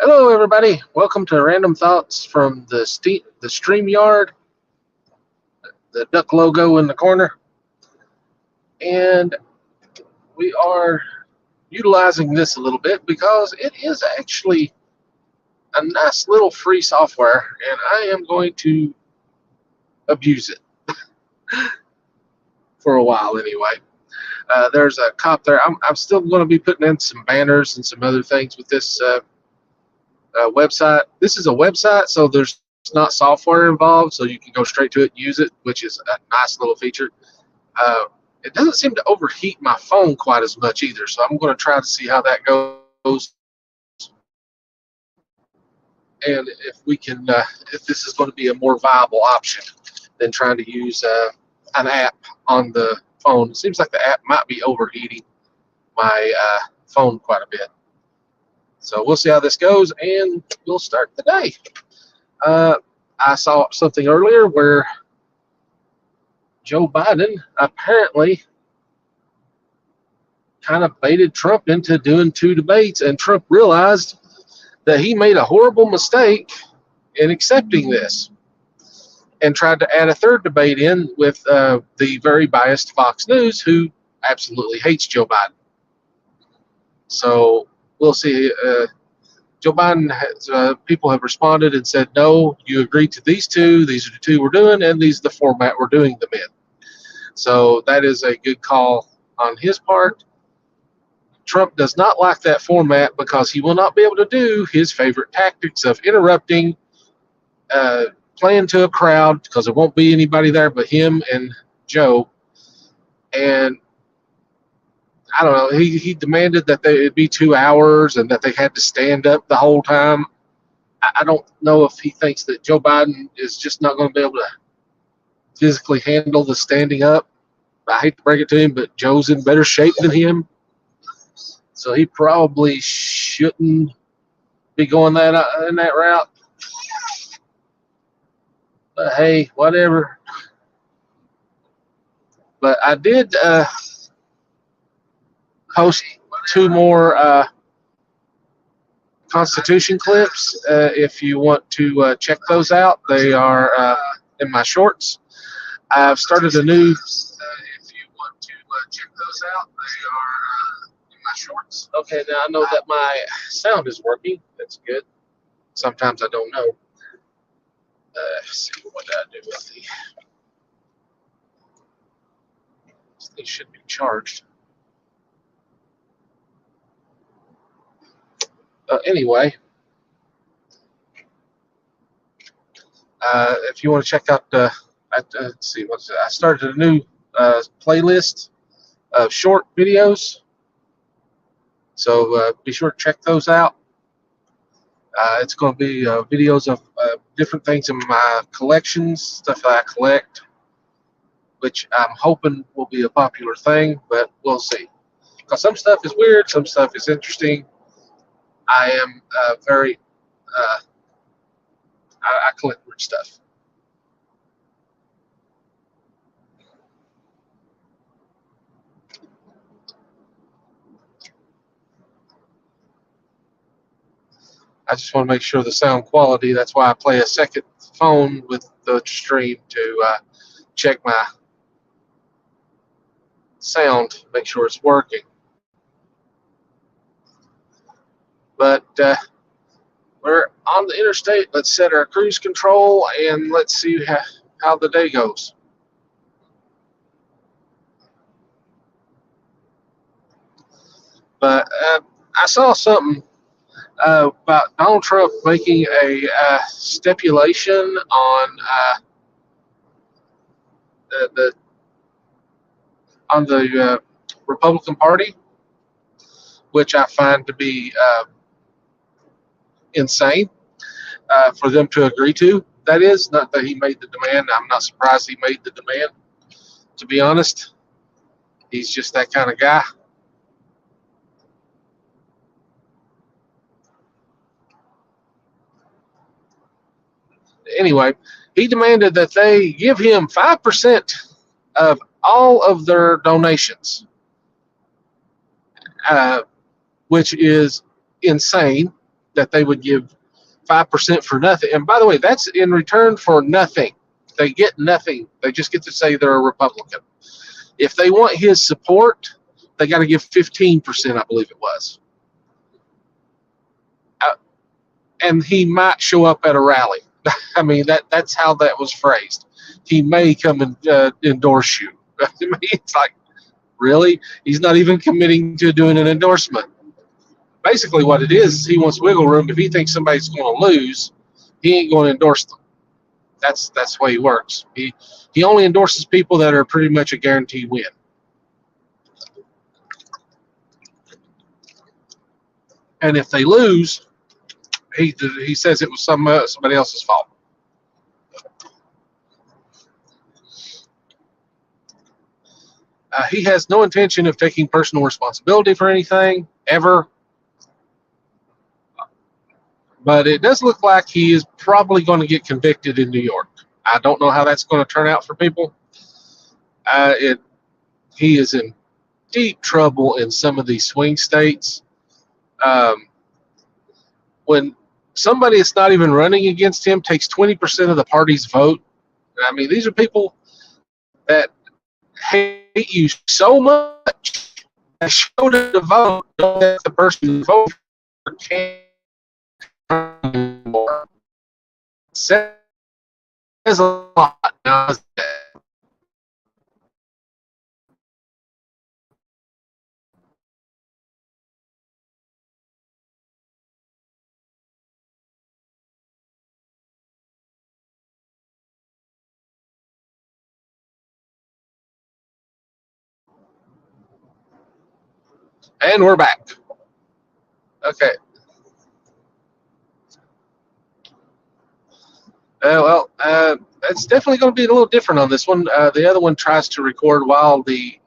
Hello, everybody. Welcome to Random Thoughts from the StreamYard, the duck logo in the corner. And we are utilizing this a little bit because it is actually a nice little free software, and I am going to abuse it for a while anyway. There's a cop there. I'm still going to be putting in some banners and some other things with this website. This is a website, so there's not software involved, so you can go straight to it and use it, which is a nice little feature. It doesn't seem to overheat my phone quite as much either, so I'm going to try to see how that goes. And if we can, if this is going to be a more viable option than trying to use an app on the phone. It seems like the app might be overheating my phone quite a bit. So we'll see how this goes, and we'll start the day. I saw something earlier where Joe Biden apparently kind of baited Trump into doing two debates, and Trump realized that he made a horrible mistake in accepting this and tried to add a third debate in with the very biased Fox News, who absolutely hates Joe Biden. So we'll see. Joe Biden has, people have responded and said, no, you agreed to these two. These are the two we're doing, and these are the format we're doing them in. So that is a good call on his part. Trump does not like that format because he will not be able to do his favorite tactics of interrupting, playing to a crowd because there won't be anybody there but him and Joe. And I don't know, he demanded that it'd be 2 hours and that they had to stand up the whole time. I don't know if he thinks that Joe Biden is just not going to be able to physically handle the standing up. I hate to break it to him, but Joe's in better shape than him. So he probably shouldn't be going in that route. But hey, whatever. But I did post 2 more Constitution clips. If you want to check those out, they are in my shorts. I've started a new. If you want to check those out, they are in my shorts. Okay, now I know that my sound is working. That's good. Sometimes I don't know. Let's see, what did I do with the? These should be charged. Anyway, if you want to check out let's see, I started a new playlist of short videos, so be sure to check those out. It's going to be videos of different things in my collections, stuff that I collect, which I'm hoping will be a popular thing, but we'll see. Because some stuff is weird, some stuff is interesting. I am very, I collect weird stuff. I just want to make sure the sound quality, that's why I play a second phone with the stream to check my sound, make sure it's working. But we're on the interstate. Let's set our cruise control and let's see how the day goes. But I saw something about Donald Trump making a stipulation on the Republican Party, which I find to be insane for them to agree to. That is, not that he made the demand. I'm not surprised he made the demand, to be honest. He's just that kind of guy. Anyway, he demanded that they give him 5% of all of their donations, which is insane. that they would give 5% for nothing. And by the way, that's in return for nothing. They get nothing. They just get to say they're a Republican. If they want his support, they got to give 15%, I believe it was. And he might show up at a rally. I mean, that's how that was phrased. He may come and endorse you. I mean, it's like, really? He's not even committing to doing an endorsement. Basically, what it is he wants wiggle room. If he thinks somebody's going to lose, he ain't going to endorse them. That's the way he works. He only endorses people that are pretty much a guaranteed win. And if they lose, he says it was somebody else's fault. He has no intention of taking personal responsibility for anything, ever. But it does look like he is probably going to get convicted in New York. I don't know how that's going to turn out for people. He is in deep trouble in some of these swing states. When somebody that's not even running against him takes 20% of the party's vote, I mean, these are people that hate you so much. They showed up to vote, that the person who voted for can't anymore. Says a lot. And we're back. Okay. It's definitely going to be a little different on this one. The other one tries to record while the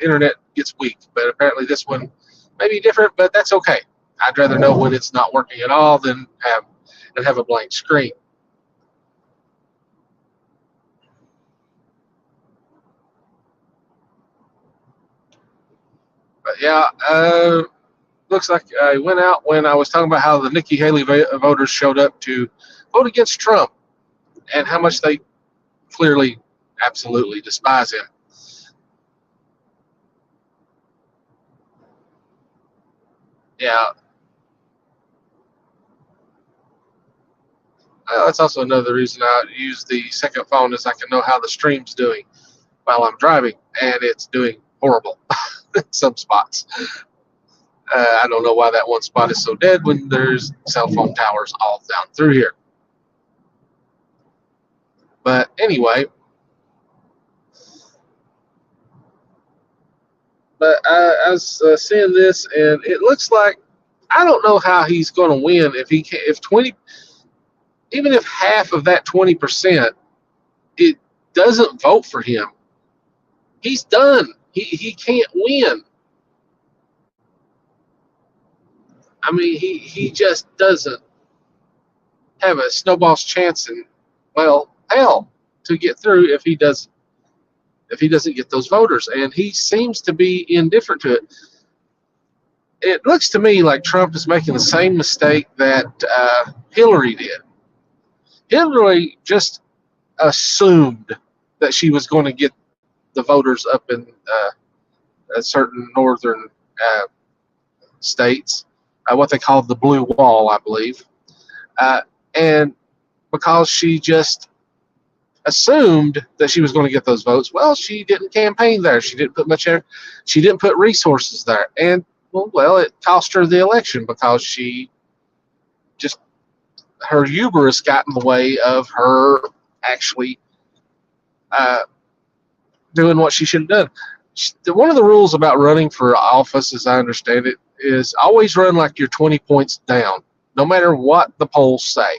internet gets weak, but apparently this one may be different, but that's okay. I'd rather know when it's not working at all than have a blank screen. But yeah, looks like I went out when I was talking about how the Nikki Haley voters showed up to vote against Trump and how much they clearly, absolutely despise him. Yeah. That's also another reason I use the second phone, is I can know how the stream's doing while I'm driving, and it's doing horrible in some spots. I don't know why that one spot is so dead when there's cell phone towers all down through here. But anyway, I was seeing this, and it looks like, I don't know how he's going to win if 20, even if half of that 20% it doesn't vote for him. He's done. He can't win. I mean, he just doesn't have a snowball's chance in, well, hell, to get through if he doesn't get those voters. And he seems to be indifferent to it. It looks to me like Trump is making the same mistake that Hillary did. Hillary just assumed that she was going to get the voters up in certain northern states, what they call the blue wall, I believe. And because she just assumed that she was going to get those votes, well, she didn't campaign there. She didn't put she didn't put resources there. And well, it cost her the election because her hubris got in the way of her actually doing what she should have done. One of the rules about running for office, as I understand it, is always run like you're 20 points down, no matter what the polls say.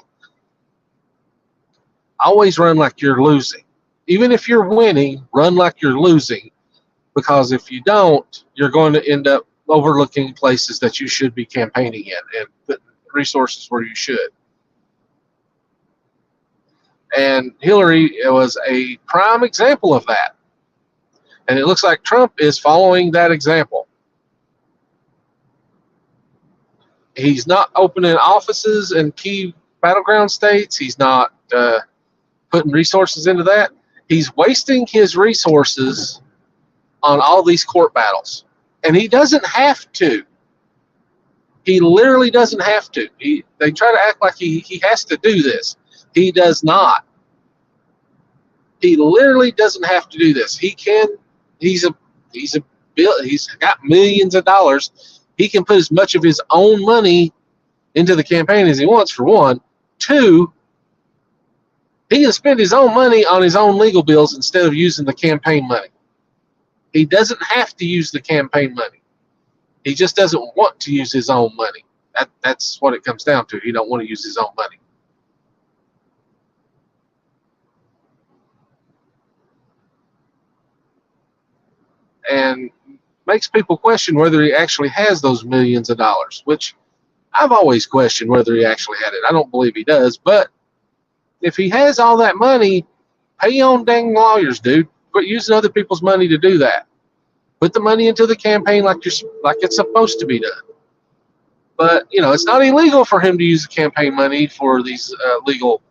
Always run like you're losing. Even if you're winning, run like you're losing, because if you don't, you're going to end up overlooking places that you should be campaigning in and putting resources where you should. And Hillary was a prime example of that. And it looks like Trump is following that example. He's not opening offices in key battleground states. He's not putting resources into that. He's wasting his resources on all these court battles. And he doesn't have to. He literally doesn't have to. They try to act like he has to do this. He does not. He literally doesn't have to do this. He can. He's got millions of dollars. He can put as much of his own money into the campaign as he wants, for one. Two, he can spend his own money on his own legal bills instead of using the campaign money. He doesn't have to use the campaign money. He just doesn't want to use his own money. That's what it comes down to. He don't want to use his own money. And makes people question whether he actually has those millions of dollars, which I've always questioned whether he actually had it. I don't believe he does, but if he has all that money, pay your own dang lawyers, dude. Quit using other people's money to do that. Put the money into the campaign like it's supposed to be done. But, it's not illegal for him to use the campaign money for these legal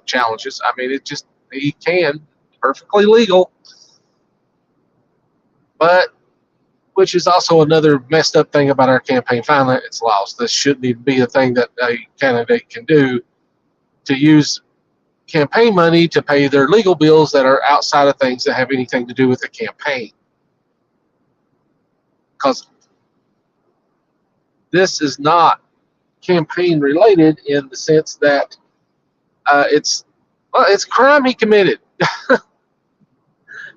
challenges. I mean, he can. Perfectly legal. But, which is also another messed up thing about our campaign finance laws. This shouldn't even be a thing that a candidate can do, to use campaign money to pay their legal bills that are outside of things that have anything to do with the campaign. Because this is not campaign related in the sense that it's crime he committed.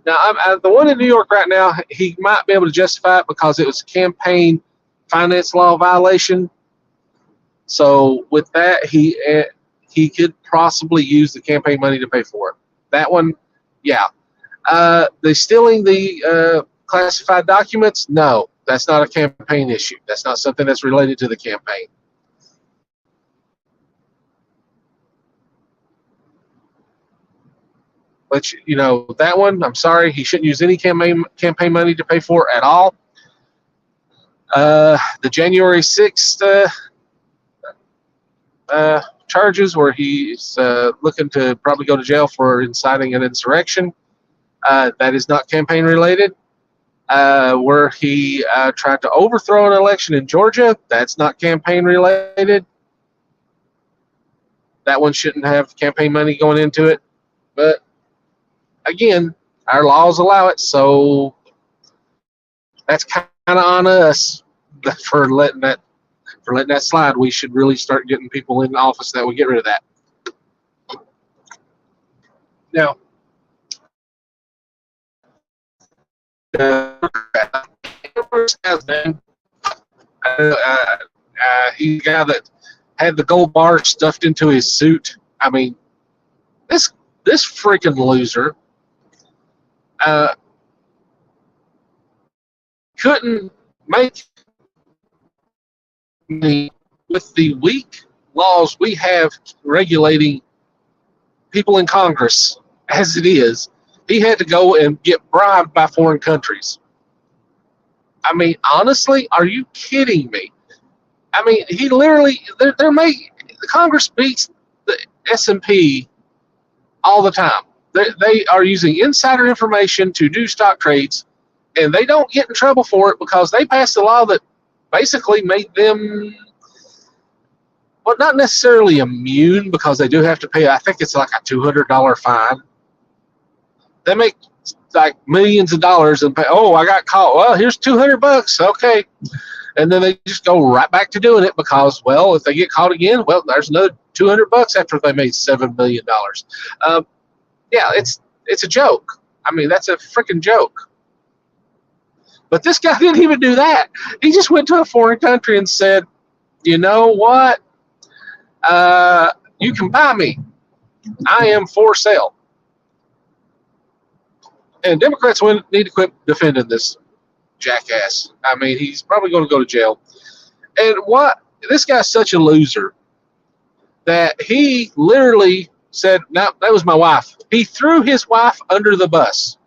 Now, the one in New York right now, he might be able to justify it because it was a campaign finance law violation. So with that, he could possibly use the campaign money to pay for it. That one, yeah. The stealing the classified documents, no, that's not a campaign issue. That's not something that's related to the campaign. But, that one, I'm sorry, he shouldn't use any campaign money to pay for at all. The January 6th charges where he's looking to probably go to jail for inciting an insurrection, that is not campaign related. Where he tried to overthrow an election in Georgia, that's not campaign related. That one shouldn't have campaign money going into it. But again, our laws allow it, so that's kind of on us for letting that slide. We should really start getting people in office that would get rid of that. Now, he's the guy that had the gold bar stuffed into his suit. I mean, this freaking loser couldn't make money with the weak laws we have regulating people in Congress as it is. He had to go and get bribed by foreign countries. I mean, honestly, are you kidding me? I mean, he literally, the Congress beats the S&P all the time. They are using insider information to do stock trades, and they don't get in trouble for it because they passed a law that basically made them, well, not necessarily immune, because they do have to pay, I think it's like a $200 fine. They make like millions of dollars and pay, oh, I got caught. Well, here's $200. Okay. And then they just go right back to doing it because, well, if they get caught again, well, there's another $200 after they made $7 million. Yeah, it's a joke. I mean, that's a freaking joke. But this guy didn't even do that. He just went to a foreign country and said, you know what? You can buy me. I am for sale. And Democrats need to quit defending this jackass. I mean, he's probably going to go to jail. And this guy's such a loser that he literally said, no, that was my wife. He threw his wife under the bus.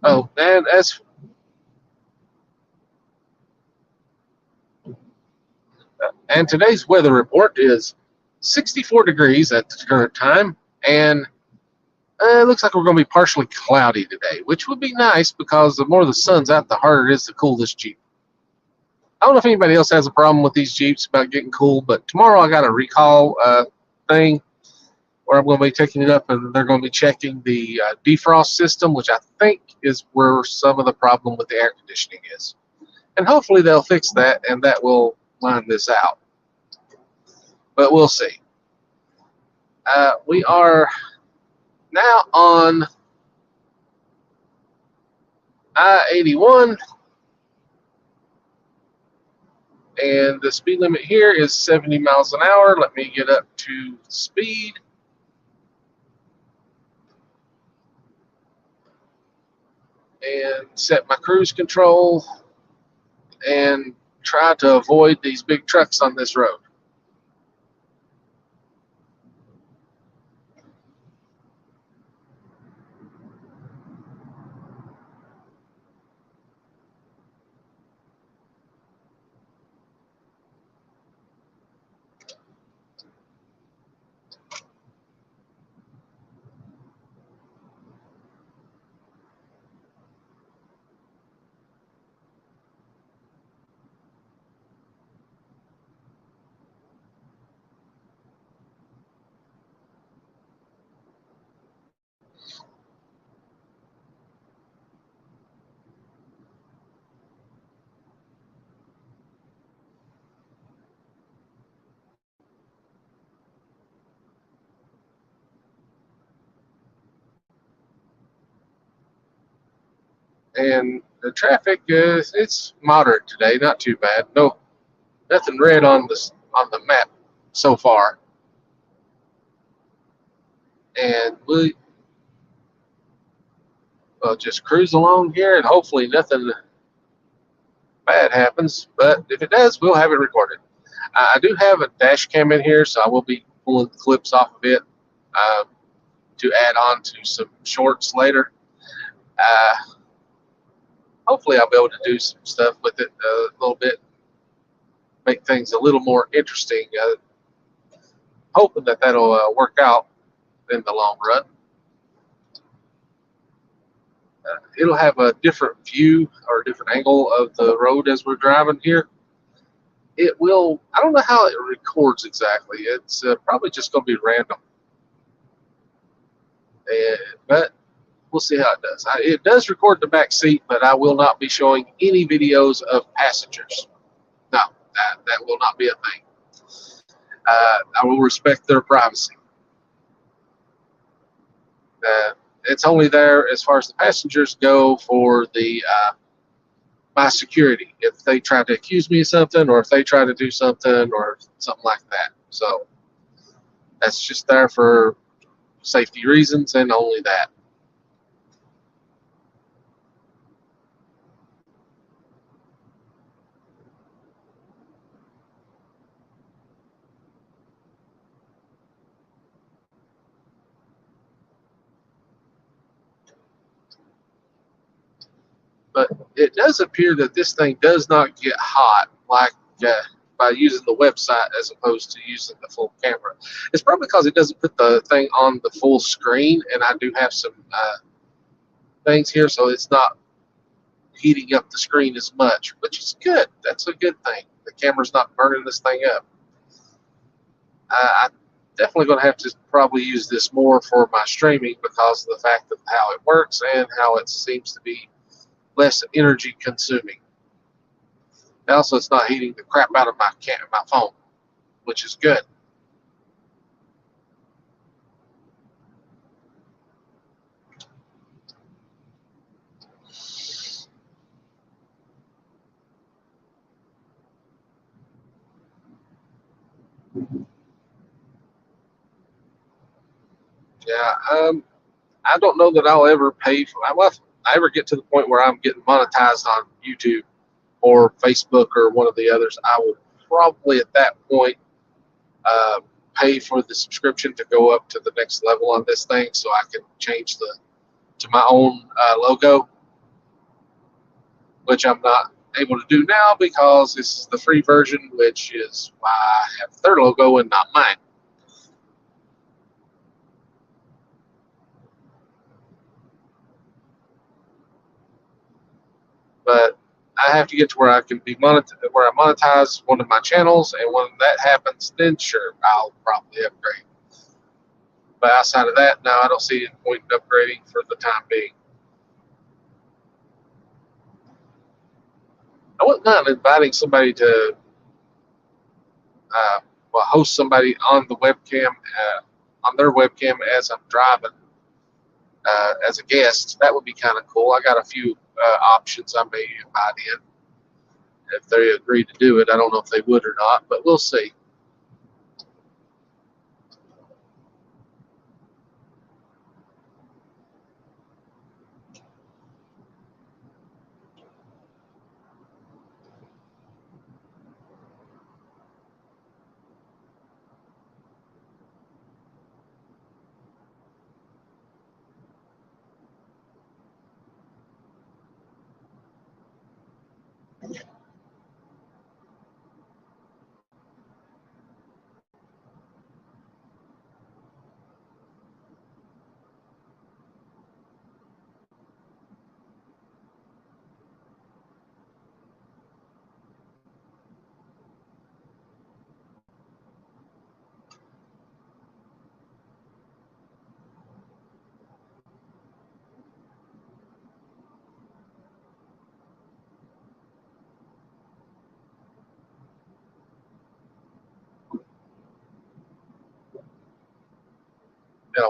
Oh, and today's weather report is 64 degrees at the current time, and it looks like we're going to be partially cloudy today, which would be nice because the more the sun's out, the harder it is to cool this Jeep. I don't know if anybody else has a problem with these Jeeps about getting cool, but tomorrow I got a recall thing where I'm going to be taking it up and they're going to be checking the defrost system, which I think is where some of the problem with the air conditioning is. And hopefully they'll fix that and that will line this out. But we'll see. We are now on I-81, and the speed limit here is 70 miles an hour. Let me get up to speed. And set my cruise control and try to avoid these big trucks on this road. And the traffic it's moderate today, not too bad. No, nothing red on the map so far. And we'll just cruise along here, and hopefully nothing bad happens. But if it does, we'll have it recorded. I do have a dash cam in here, so I will be pulling clips off of it to add on to some shorts later. Hopefully I'll be able to do some stuff with it a little bit, make things a little more interesting. Hoping that that'll work out in the long run. It'll have a different view or a different angle of the road as we're driving here. It will, I don't know how it records exactly. It's probably just going to be random. But we'll see how it does. It does record the back seat, but I will not be showing any videos of passengers. No, that will not be a thing. I will respect their privacy. It's only there as far as the passengers go for the my security. If they try to accuse me of something, or if they try to do something, or something like that. So that's just there for safety reasons and only that. But it does appear that this thing does not get hot like by using the website as opposed to using the full camera. It's probably because it doesn't put the thing on the full screen, and I do have some things here, so it's not heating up the screen as much, which is good. That's a good thing. The camera's not burning this thing up. I'm definitely going to have to probably use this more for my streaming because of the fact of how it works and how it seems to be less energy consuming. Also, it's not heating the crap out of my phone, which is good. Yeah. I don't know that I'll ever pay for. Well, if I ever get to the point where I'm getting monetized on YouTube or Facebook or one of the others, I will probably at that point uh, pay for the subscription to go up to the next level on this thing, so I can change the to my own logo, which I'm not able to do now because this is the free version, which is why I have their logo and not mine. But I have to get to where I can be where I monetize one of my channels, and when that happens, then sure, I'll probably upgrade. But outside of that, no, I don't see any point in upgrading for the time being. I wouldn't mind inviting somebody to, uh, well, host somebody on the webcam, on their webcam as I'm driving, as a guest. That would be kind of cool. I got a few options I may invite in if they agree to do it. I don't know if they would or not, but we'll see.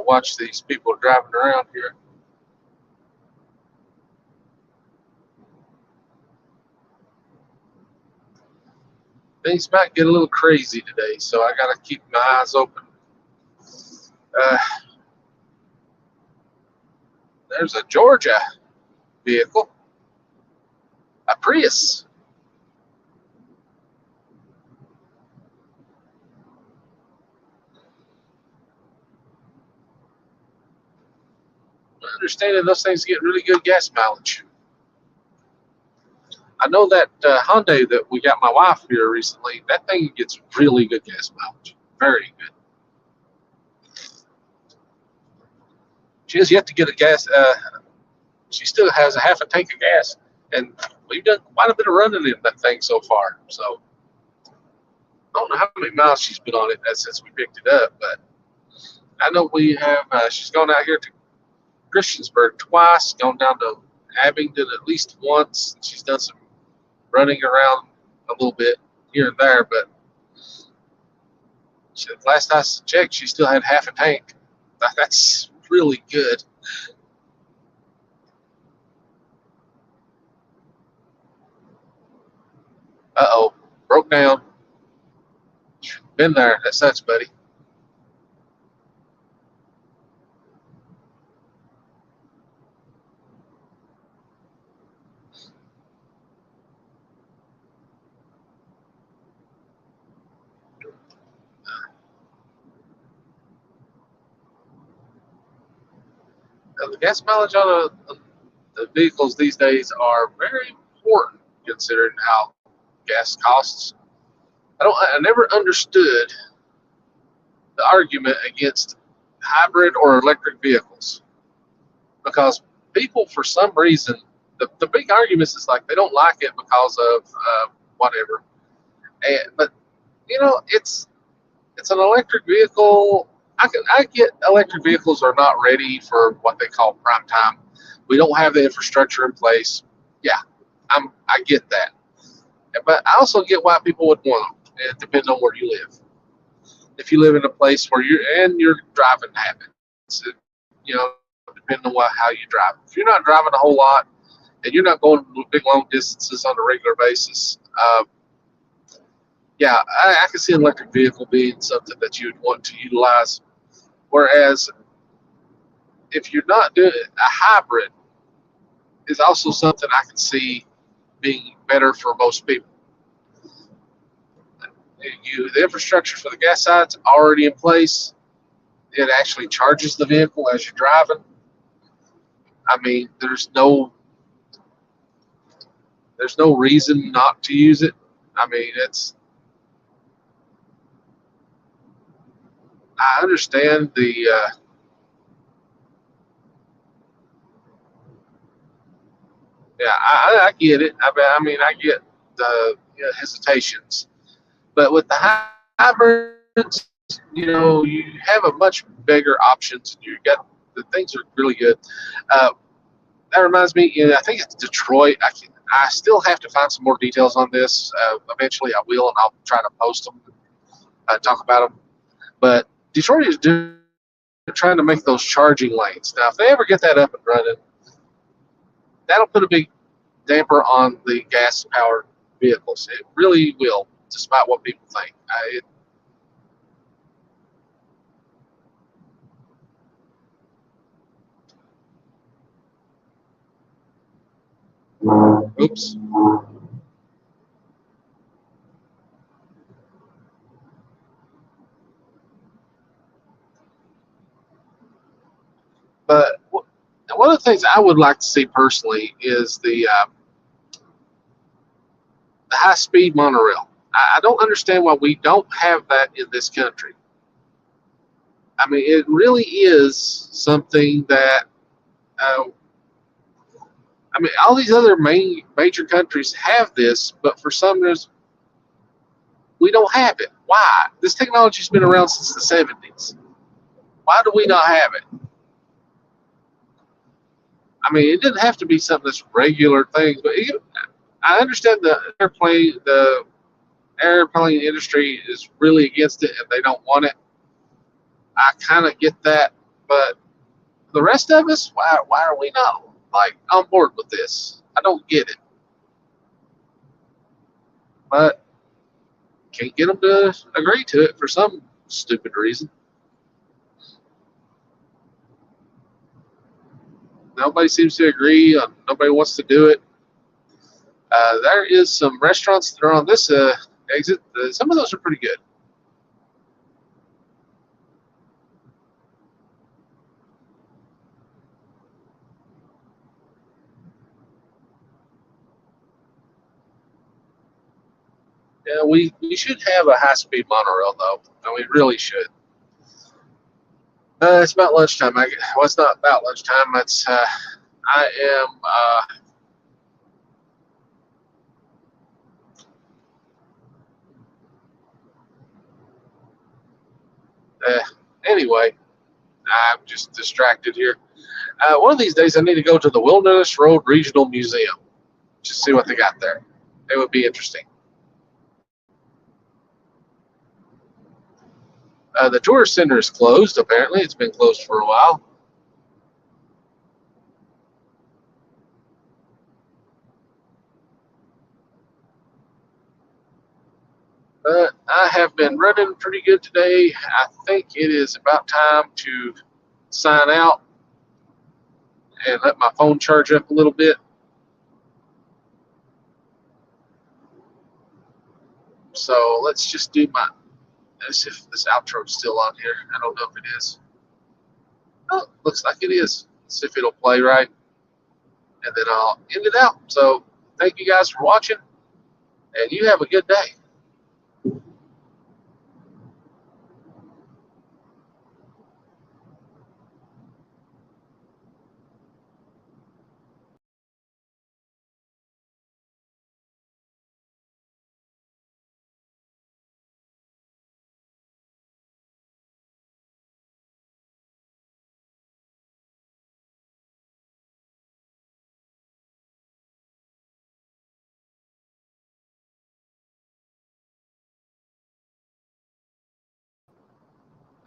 Watch these people driving around here. Things might get a little crazy today, so I got to keep my eyes open. Uh, there's a Georgia vehicle, a Prius. I understand that those things get really good gas mileage. I know that Hyundai that we got my wife here recently, that thing gets really good gas mileage. Very good. She has yet to get a gas. She still has a half a tank of gas, and we've done quite a bit of running in that thing so far. So I don't know how many miles she's been on it since we picked it up, but I know we have. She's gone out here to Christiansburg twice, gone down to Abingdon at least once. She's done some running around a little bit here and there, but last I checked, she still had half a tank. That's really good. Uh-oh, broke down. Been there. That sucks, buddy. The gas mileage on the vehicles these days are very important considering how gas costs. I never understood the argument against hybrid or electric vehicles because people, for some reason, the big arguments is like they don't like it because of whatever. But you know, it's an electric vehicle. I get electric vehicles are not ready for what they call prime time. We don't have the infrastructure in place. Yeah, I get that, but I also get why people would want them. It depends on where you live. If you live in a place where your driving habits, you know, depending on how you drive. If you're not driving a whole lot and you're not going big long distances on a regular basis, yeah, I can see an electric vehicle being something that you would want to utilize. Whereas if you're not doing a hybrid, is also something I can see being better for most people. The infrastructure for the gas side's already in place. It actually charges the vehicle as you're driving. I mean, there's no reason not to use it. I mean, I understand I get it. I mean, I get the hesitations, but with the hybrids, you have a much bigger options. You got the things are really good. Uh, that reminds me, I think it's Detroit. I still have to find some more details on this. Eventually, I will, and I'll try to post them, talk about them. But Detroit is trying to make those charging lanes. Now, if they ever get that up and running, that'll put a big damper on the gas-powered vehicles. It really will, despite what people think. Oops. But one of the things I would like to see personally is the high-speed monorail. I don't understand why we don't have that in this country. I mean, it really is something that, I mean, all these other major countries have this, but for some reason, we don't have it. Why? This technology's been around since the 70s. Why do we not have it? I mean, it didn't have to be something that's regular thing, but I understand the airplane industry is really against it and they don't want it. I kind of get that, but the rest of us, why are we not like on board with this? I don't get it, but can't get them to agree to it for some stupid reason. Nobody seems to agree. Nobody wants to do it. There is some restaurants that are on this exit. Some of those are pretty good. Yeah, we should have a high-speed monorail, though. And we really should. It's about lunchtime. Well, it's not about lunchtime. I am. Anyway, I'm just distracted here. One of these days, I need to go to the Wilderness Road Regional Museum. Just see what they got there. It would be interesting. The tourist center is closed, apparently. It's been closed for a while. But I have been running pretty good today. I think it is about time to sign out and let my phone charge up a little bit. So let's just do let's see if this outro is still on here. I don't know if it is. Oh, looks like it is. Let's see if it'll play right. And then I'll end it out. So thank you guys for watching, and you have a good day.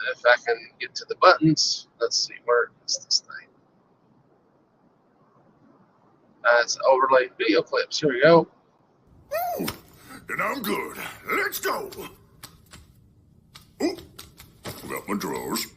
If I can get to the buttons, let's see, where is this thing? It's overlay video clips. Here we go. And I'm good. Let's go. Oh, got my drawers.